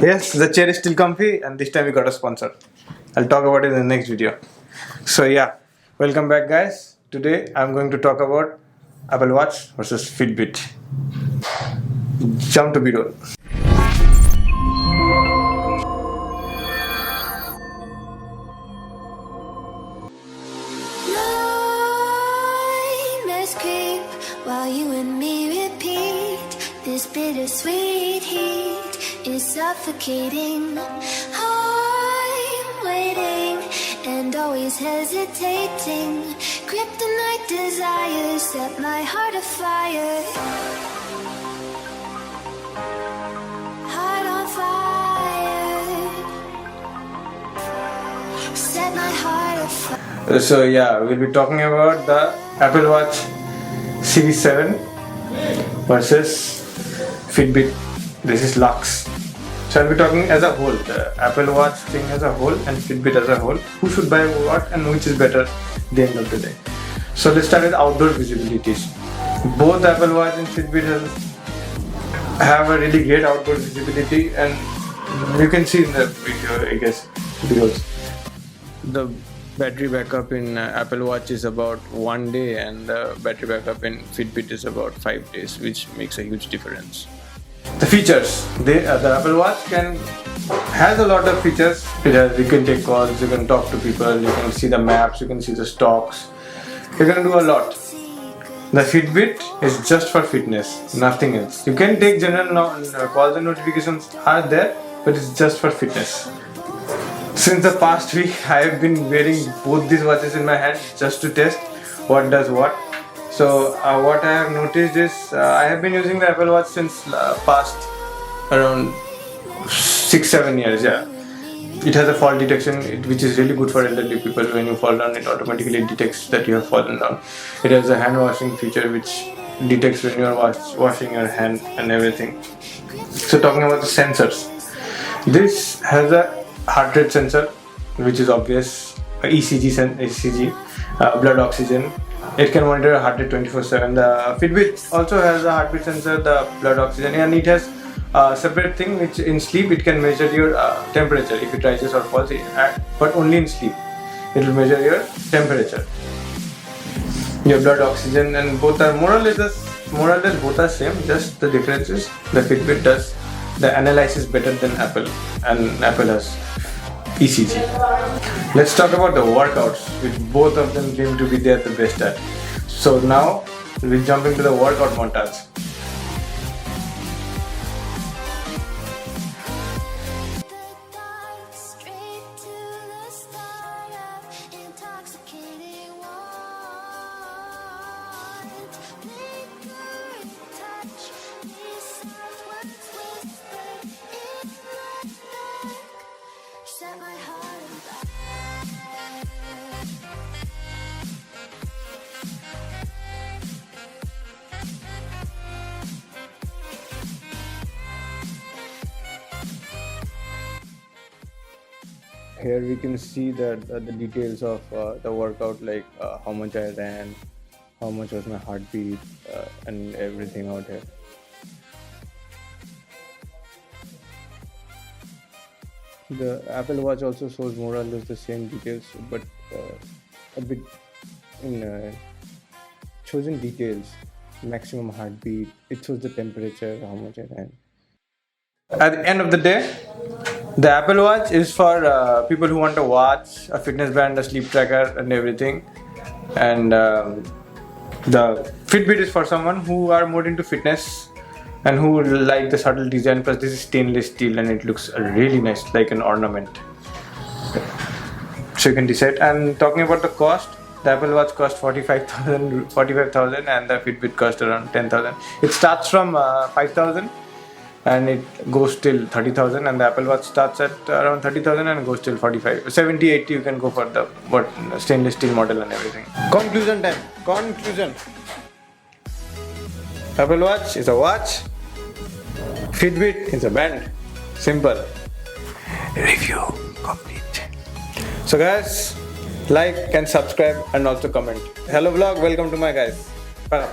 Yes, the chair is still comfy, and this time we got a sponsor. I'll talk about it in the next video. So yeah, welcome back, guys. Today I'm going to talk about Apple Watch versus Fitbit. Jump to video. Creep while you and me repeat. This bittersweet heat is suffocating. I'm waiting and always hesitating. Kryptonite desires set my heart afire. Heart on fire. Set my heart afire. So yeah, we'll be talking about the Apple Watch Series 7 versus Fitbit. This is Lux. So I'll be talking as a whole, the Apple Watch thing as a whole and Fitbit as a whole. Who should buy what and which is better at the end of the day. So let's start with outdoor visibilities. Both Apple Watch and Fitbit have a really great outdoor visibility, and you can see in the video, I guess, videos. The battery backup in Apple Watch is about 1 day, and the battery backup in Fitbit is about 5 days, which makes a huge difference. The features, the Apple Watch has a lot of features. You can take calls, you can talk to people, you can see the maps, you can see the stocks. You can do a lot. The Fitbit is just for fitness, nothing else. You can take general calls and notifications are there, but it's just for fitness. Since the past week, I have been wearing both these watches in my hand just to test what does what. So what I have noticed is I have been using the Apple Watch since past around 6-7 years. Yeah, it has a fall detection, which is really good for elderly people. When you fall down, it automatically detects that you have fallen down. It has a hand washing feature, which detects when you are washing your hand and everything. So talking about the sensors, this has a heart rate sensor, which is obvious, ECG, blood oxygen. It can monitor a heart rate 24/7. The Fitbit also has a heartbeat sensor, the blood oxygen, and it has a separate thing which in sleep it can measure your temperature if it rises or falls, but only in sleep. It will measure your temperature, your blood oxygen, and both are more or less both are same. Just the difference is the Fitbit does the analysis better than Apple, and Apple has ECG. Let's talk about the workouts, which both of them claim to be the best at. So now we'll jump into the workout montage. Here we can see the details of the workout, like how much I ran, how much was my heartbeat, and everything out here. The Apple Watch also shows more or less the same details, but a bit shows in details, maximum heartbeat, it shows the temperature, how much I ran. At the end of the day, the Apple Watch is for people who want a watch, a fitness band, a sleep tracker, and everything. And the Fitbit is for someone who are more into fitness and who like the subtle design. Plus, this is stainless steel and it looks really nice, like an ornament. So you can decide. And talking about the cost, the Apple Watch cost 45,000, and the Fitbit cost around 10,000. It starts from 5,000. And it goes till 30,000, and the Apple Watch starts at around 30,000 and goes till 45, 70, 80. You can go for the stainless steel model and everything. Conclusion time. Conclusion. Apple Watch is a watch. Fitbit is a band. Simple. Review complete. So guys, like and subscribe and also comment. Hello vlog. Welcome to my guys. Pega.